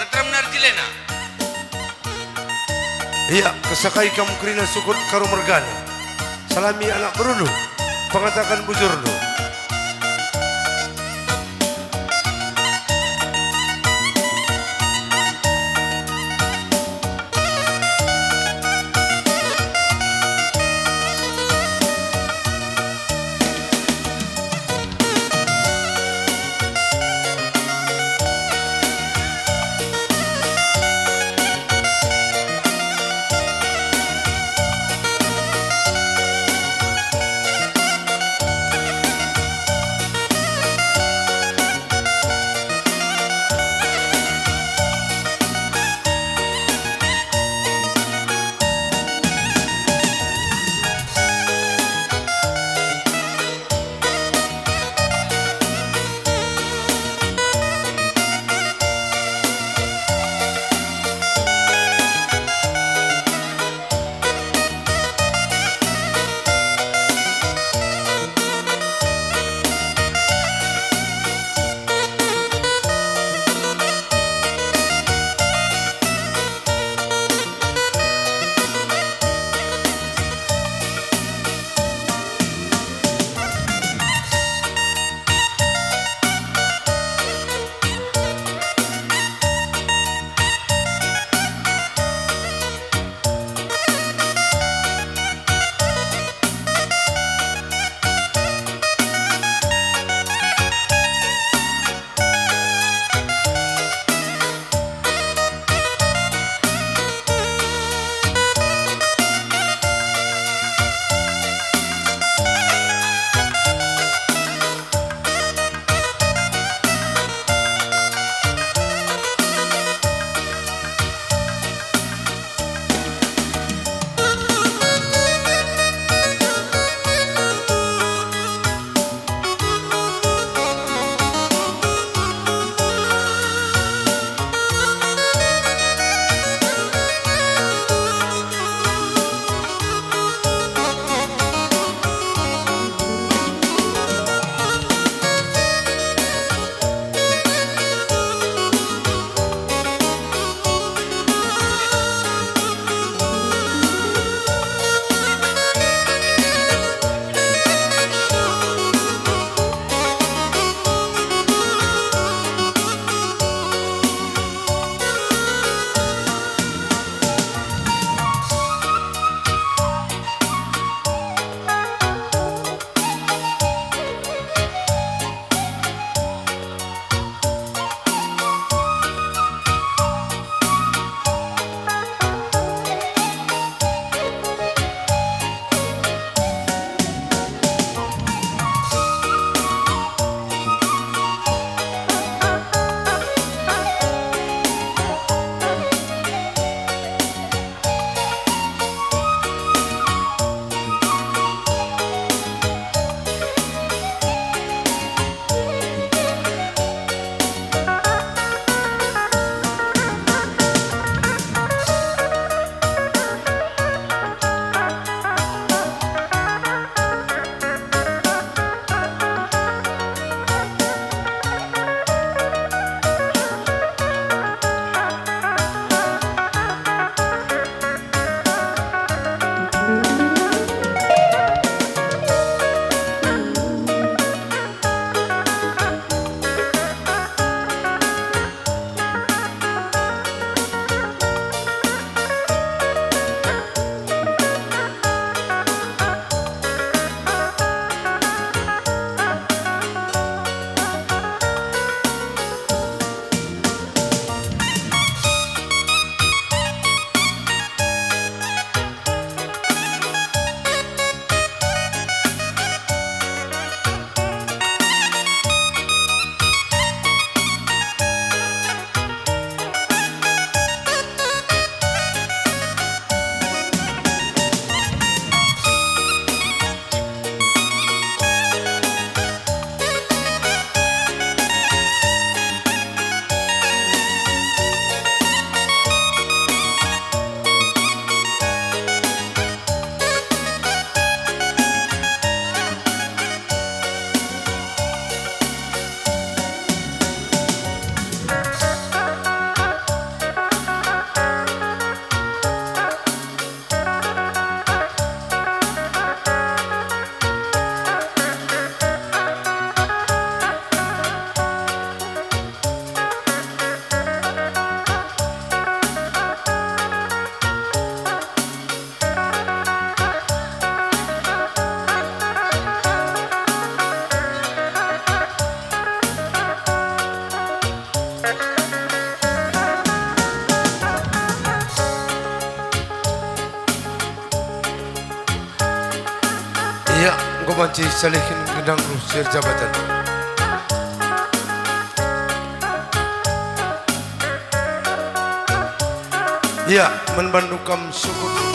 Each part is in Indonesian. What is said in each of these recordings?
Matram narjilena. Iya, kesakai kamu kerina sukun karumergana. Salami anak berulu, pengatakan bujurlu. Panci Salihin Gedang Sir Jabatan. Ya, menbandukam sukut.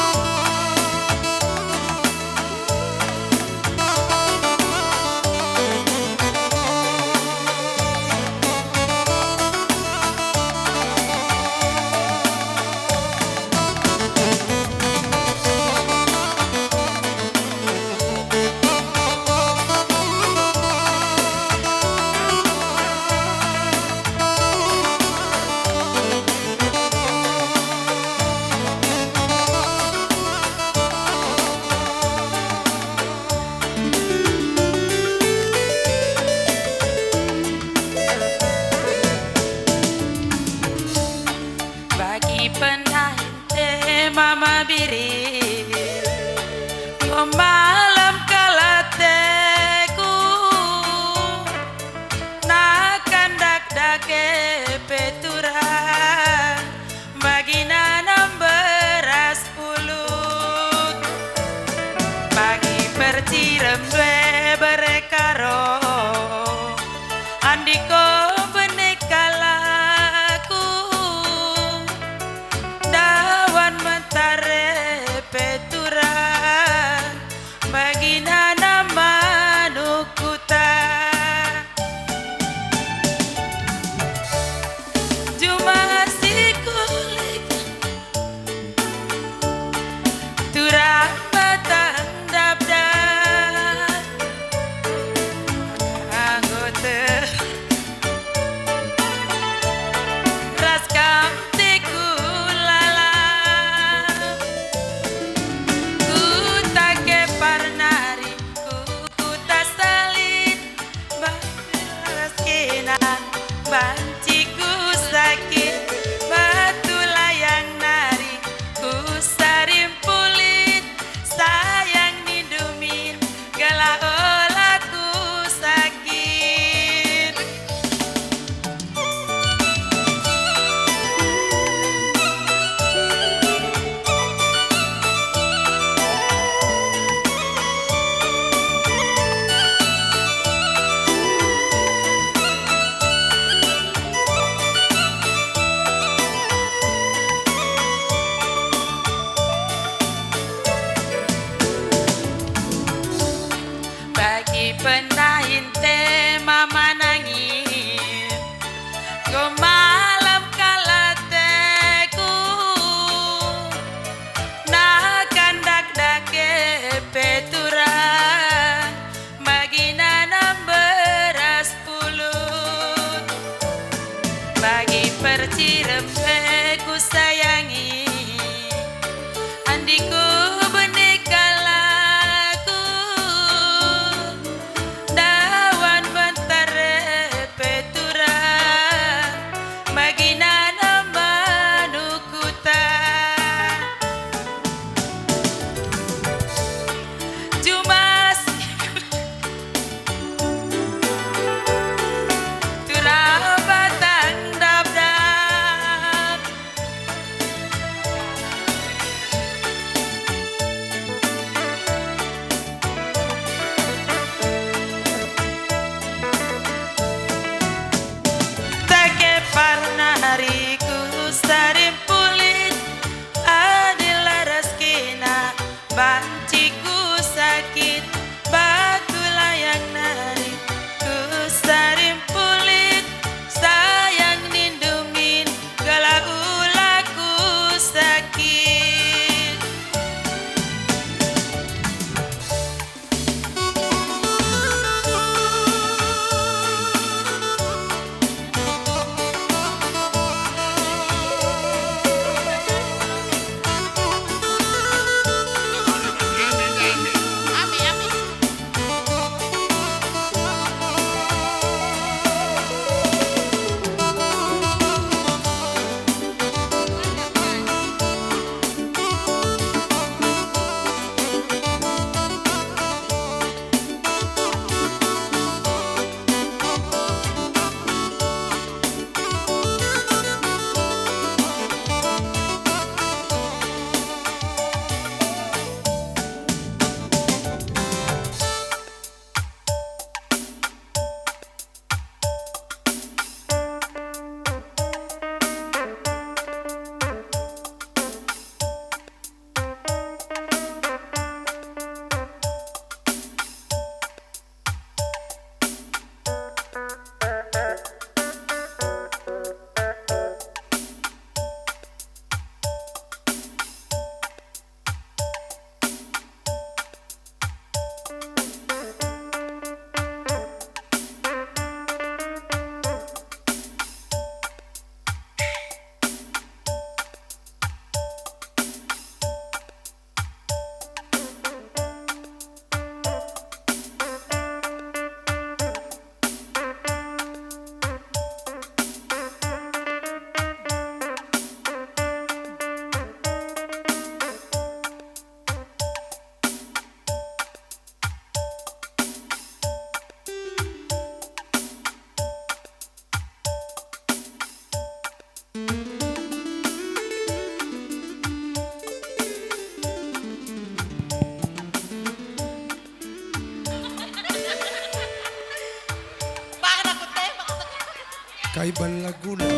Kaiban Laguna.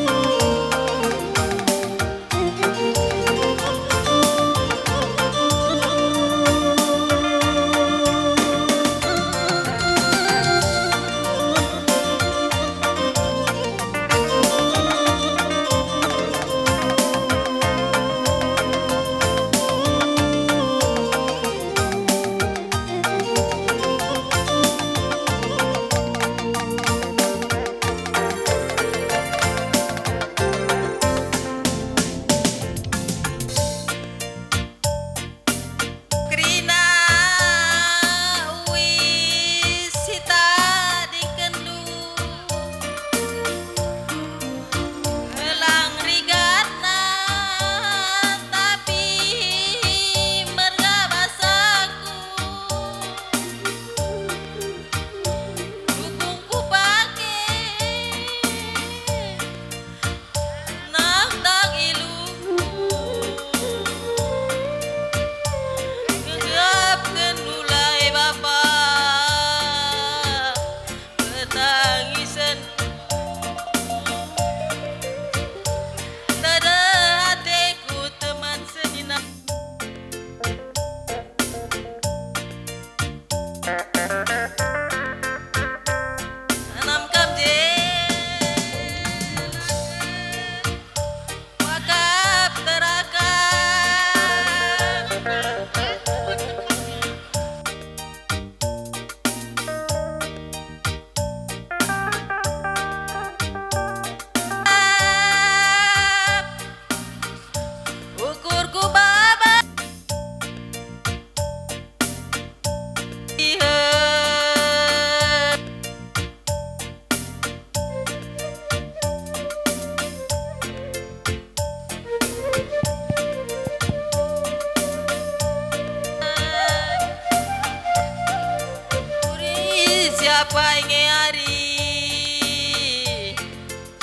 Siapa ingin hari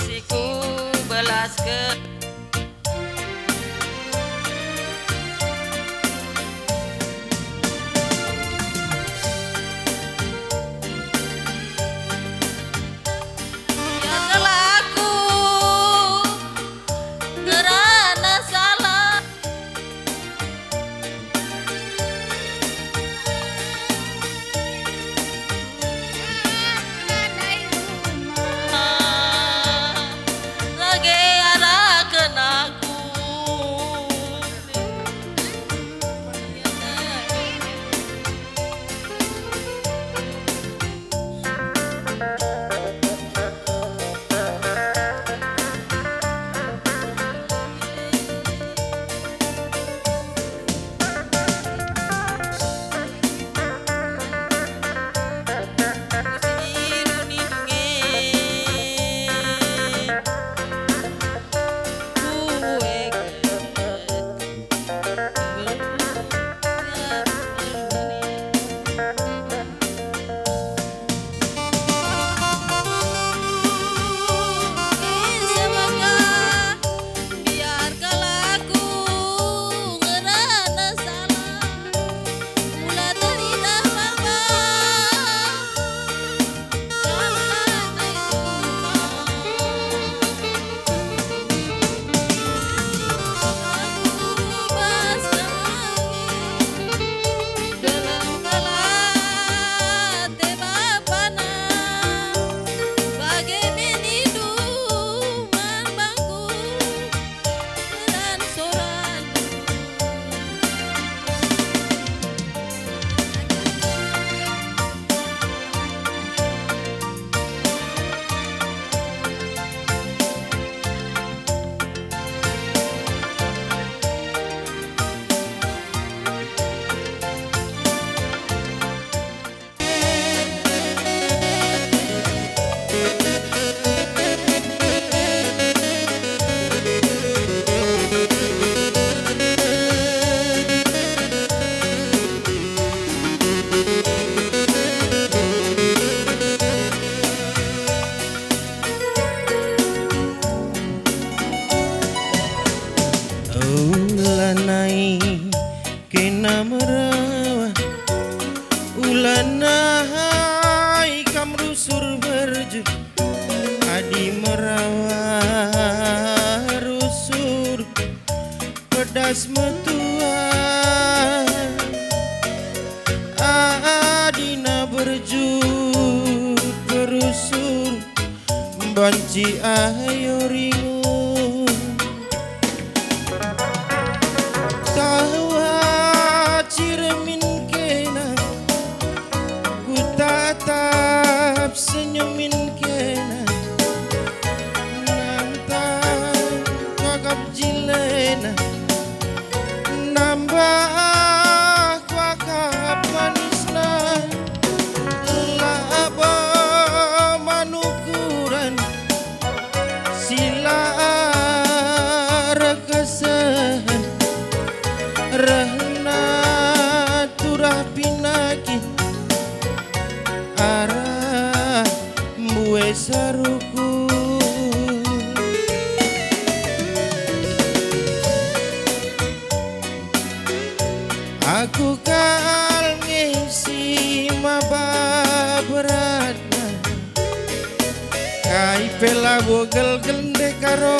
siku belas ke yang ngelaku karena salah. Ci ayo ringu tawa ciremin kena ku tatap senyumin kena nantan wakap jilena nambah wakap manisna laba manukuran sila rekasan rahna turah pinakin arah mue saruku aku kal ngisi maba beratna kai pela bogel gelde karo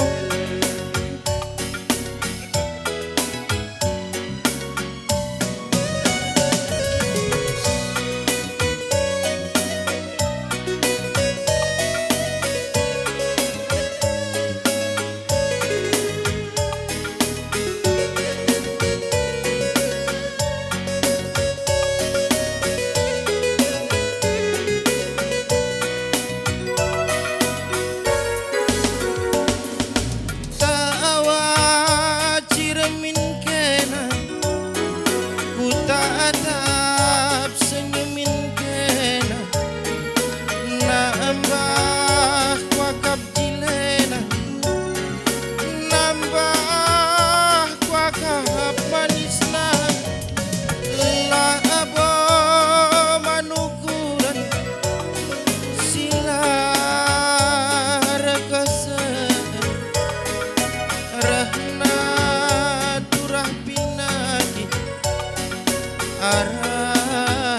arah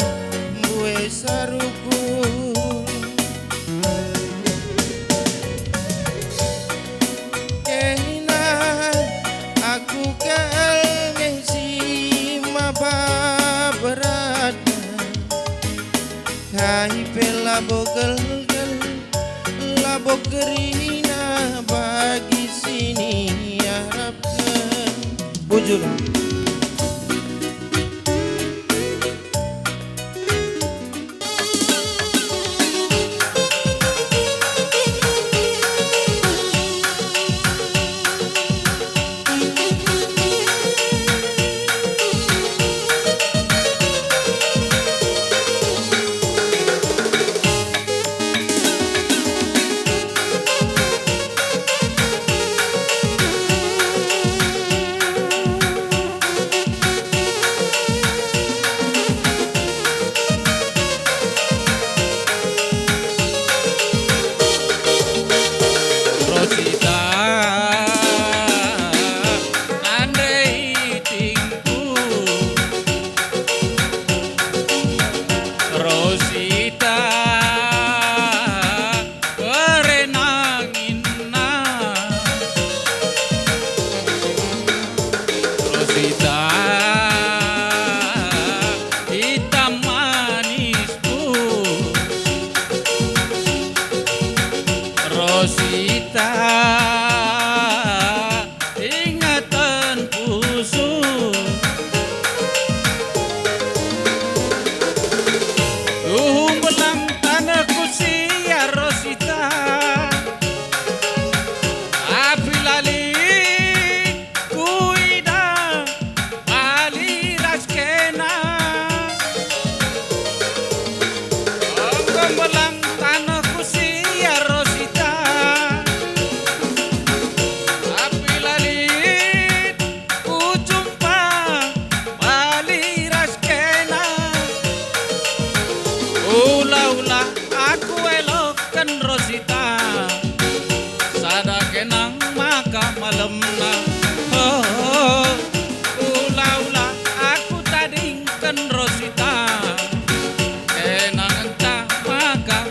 mue saruku kena aku ngesi maba berat kai pela bogel labok gerina bagi sini harapkan bujur Rosita ingatan pusu belang tanahku sia Rosita api lali kuida bali raskena belang tanahku sia Rosita Ula-ula aku elokkan Rosita sada kenang maka malemna oh, ula-ula aku tadingkan Rosita kenang entah maka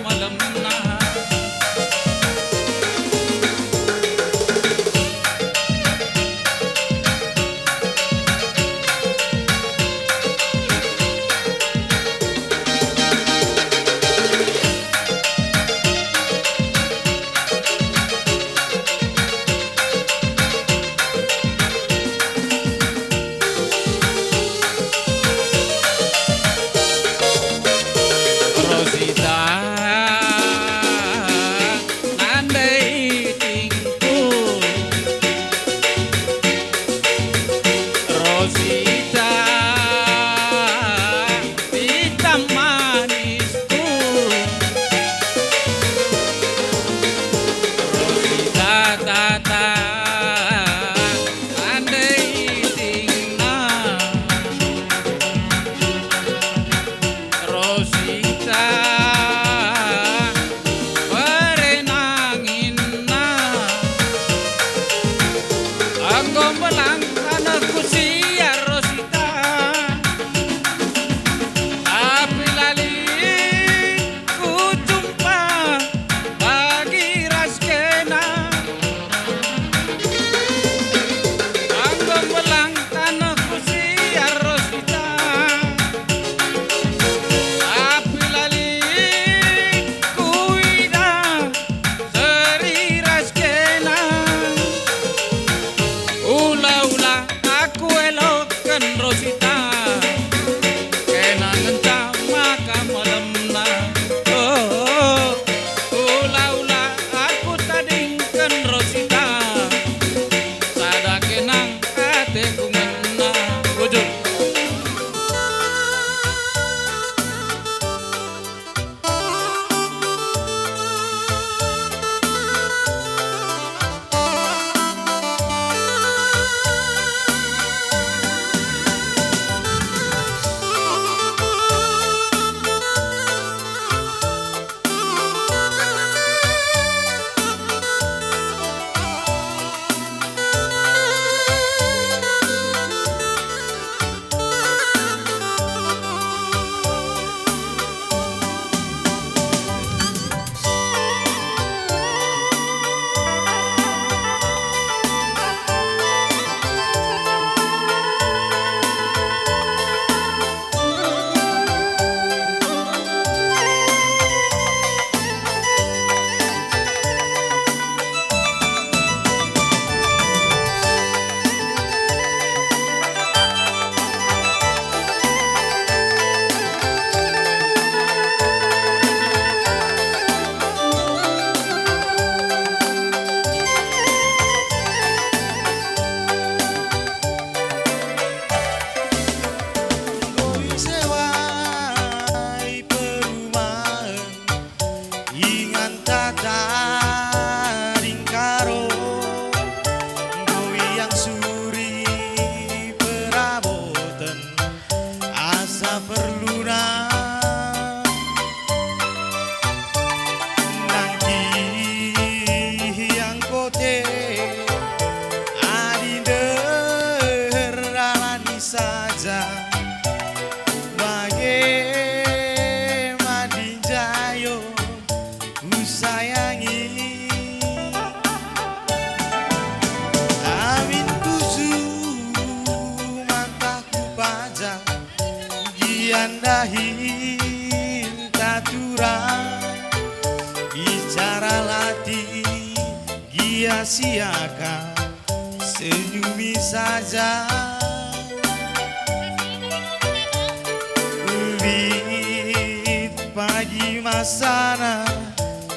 sia-siakan, senyumi saja. Kulit pagi masana,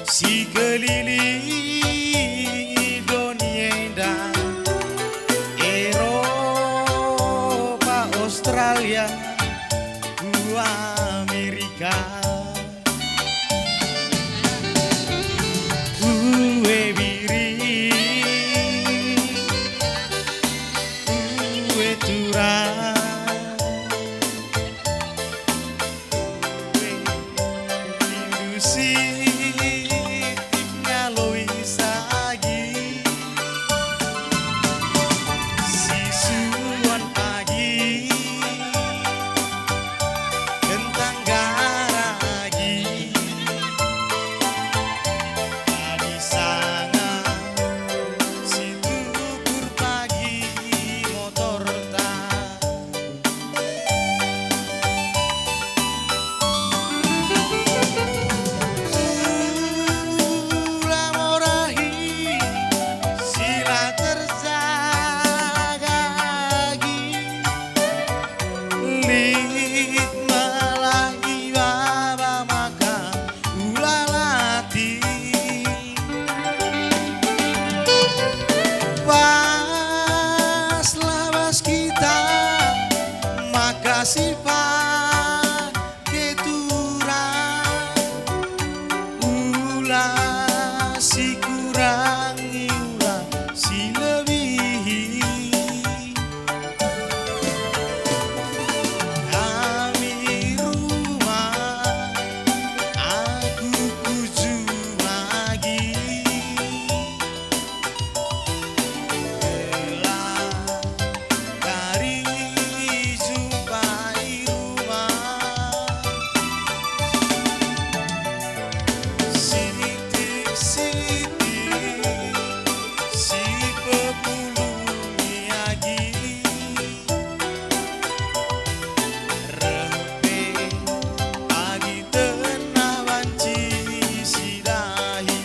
si keliling dunia indah, Eropa, Australia, Amerika. Kue biri, kue turang, kue indusi, nyaloi sagi, sisuan pagi, kentang garagi, tadi sangat si tukur pagi motor tak. Ula morahi sila terjagagi, lit malagi baba maka ula lati. Pas lawas kita makasih pakai turang, ulah si kurangi ulah si lebihi. Kami rumah aku kuju lagi, Bela dari jumpai rumah. Sitik-sitik si pepulung lagi, rempe pagi tenah banci si dahi.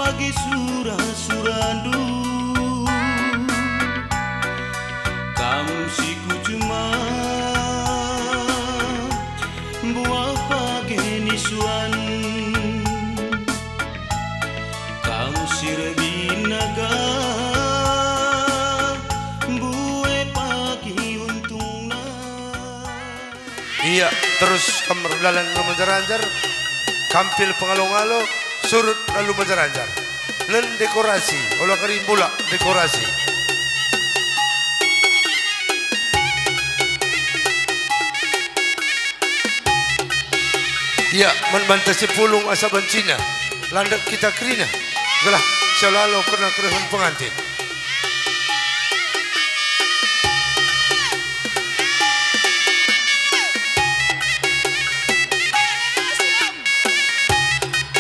pagi surah-surandu Kam siku cuma buah pagi nisuan Kam sirebinaga buah pagi untungna Iya, terus kamar dalan lumajar-anjar, kampil pengalong-alo, surut lalu majar-anjar. Len dekorasi, olah karim pula dekorasi. Iya, membantasi pulung asa bencina, landak kita kerina. Gelah, selalu kena kerehun pengantin.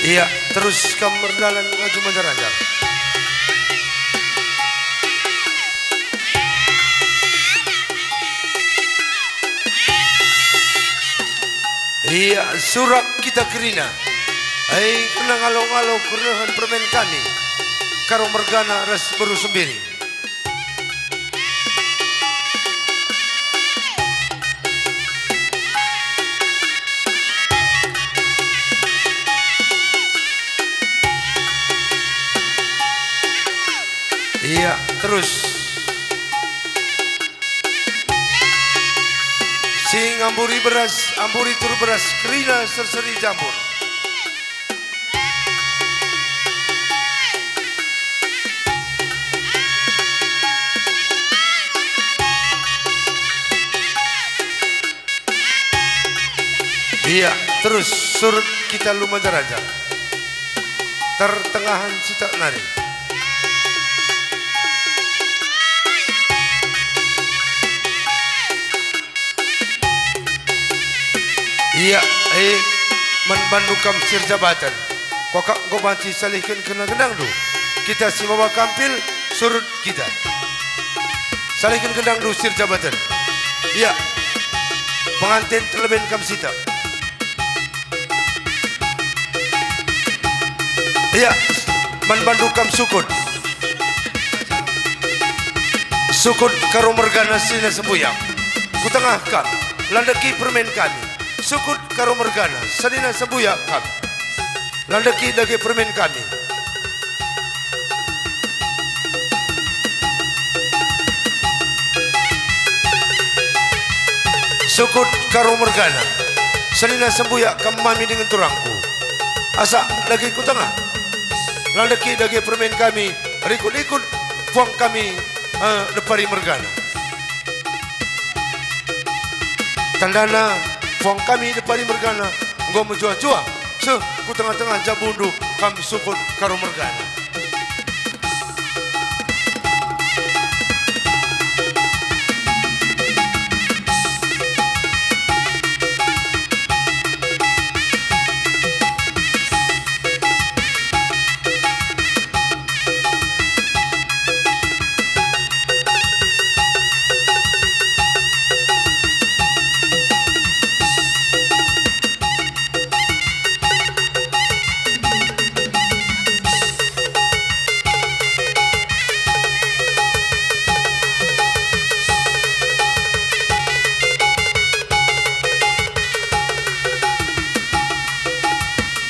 Iya, terus kamar dalan ngaju majar-anjar. Iya, surak kita kerina. Kena ngalo-ngalo kerehan permen kami. Karo mergana ras baru sembiri. Iya, terus sing amburi beras, amburi tur beras, kerina serseri jambur. Iya, terus surut kita lumajar-ajar. Tertengahan sitak nari. Iya, menbandukam sir jabatan. Kokak gobanci salihkan kena gendang du. Kita si bawa kampil surut kita. Salihkan gendang du sir jabatan. Iya, pengantin terlebih kam sita. Iya, menbandukam sukun. Sukun karo mergana sina sembuyang. Kutengah kam, landaki permen kami. Sukut karo mergana, sanina sembuya kami. Landaki dagi permen kami. Sukut karo mergana, sanina sembuya kami dengan turangku. Asa lagi ku tengah. Landaki dagi permen kami, rikut-ikut buang kami depari mergana. Tandana buang kami depari mergana, nggo menjua-jua. Ku tengah-tengah jabundu kami sukut karo mergana.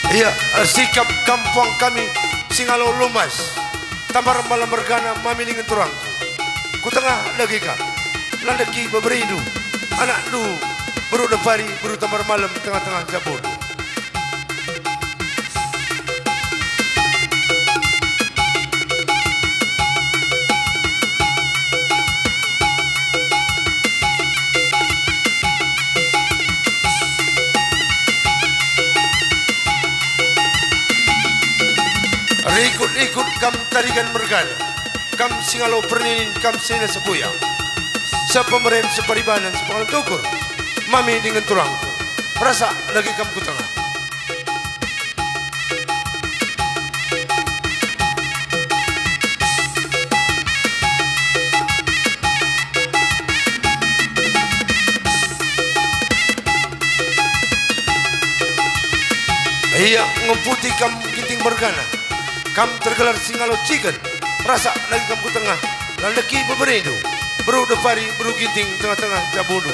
Iya, sikap kampung kami singalo lumas. Tambar malam mergana mami dengan turangku. Ku tengah lagi kak. Landaki beberidu. Anak du baru depari baru tambar malam tengah-tengah jabun. Ikut kam tarigan mergana, kam singalo perninin kam sina sepuya. Sa pemeren separibanan sepangal tukur, mami dengan turangku. Rasa lagi kam ku tengah. Iya, ngeputi kam ginting mergana. Kam tergelar singalo chicken. Rasa lagi kam ku tengah. Landeki beberedo. Beru depari, beru ginting tengah-tengah jabodo.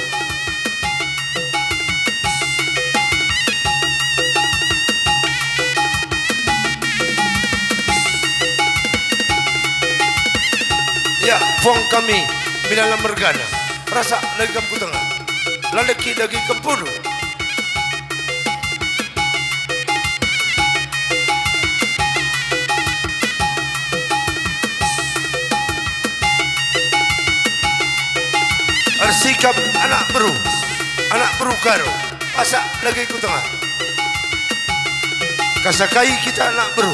Ya, puang kami minalam mergana. Rasa lagi kam ku tengah. Landeki dagi kempudu. Arsikap anak beru karo. Asa lagi ku tengah. Kasakai kita anak beru.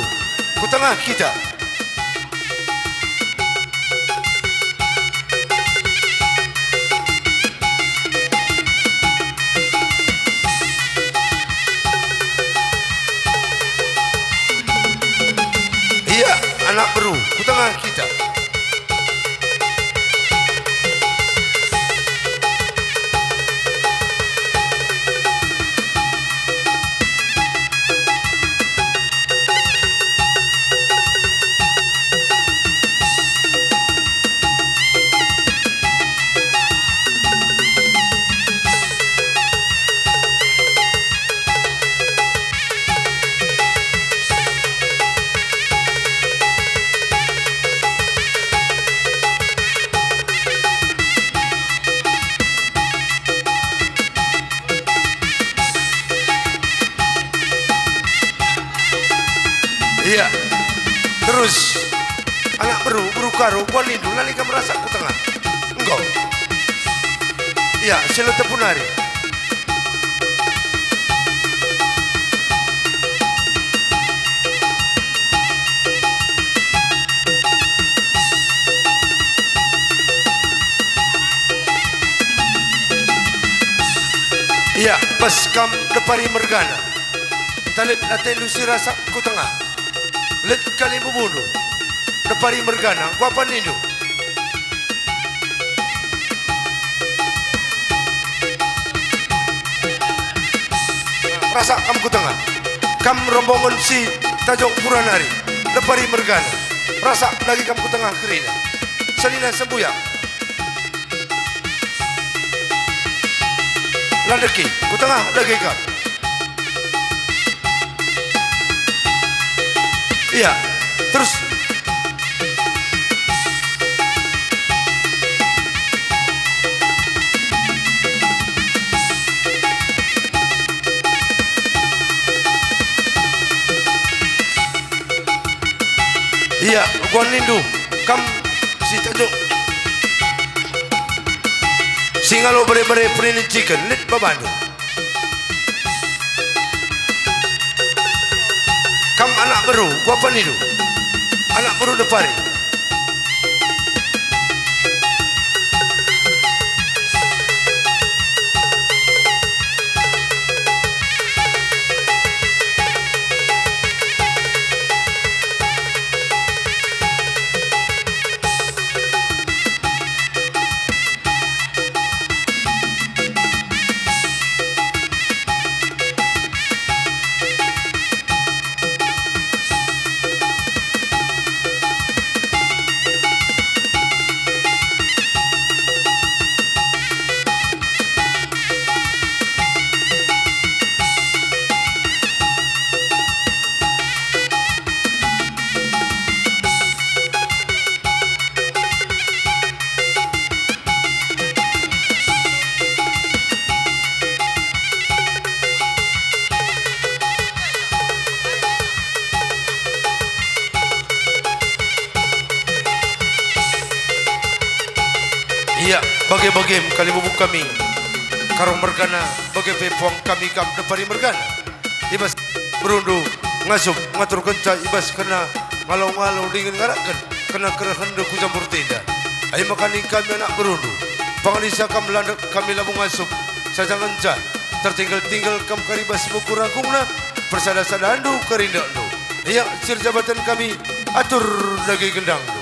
Ku tengah kita. Iya, anak beru. Ku tengah kita. Iya. Terus anak beru karo kuan lindu nalika merasa ku tengah. Engkau. Iya, selo tepunari. Iya, pas kam depari mergana. Talit natin lusi rasa ku tengah. Let kali bubuno. Depari mergana, guapa nindu. Rasa kam ku tengah. Kam rombongan si Tajong Puranari. Depari mergana. Rasa lagi kam ku tengah kerina. Salina sembuyak. Landeki, ku tengah lagi kam. Iya, terus iya, gua nindu kam si Tajong singalo bare-bare prinin chicken lit babandu. Kam anak beru, gua apa nidu? Anak beru depari. Iya, bagi-bagi kali bubuk kami. Karong mergana, bagi pepuang kami kam depari mergana. Ibas berundu ngasup ngatur kenca ibas kena ngalau-ngalau dingin ngarakan kena kerahan ku campur tenda. Ay makani kami anak berundu. Pangalisa kam landak kami labung ngasup sajangan jan. Tertinggal-tinggal kam karibas mukurangkungna persada-sadandu kerindandu. Iya, sir jabatan kami atur daging gendang.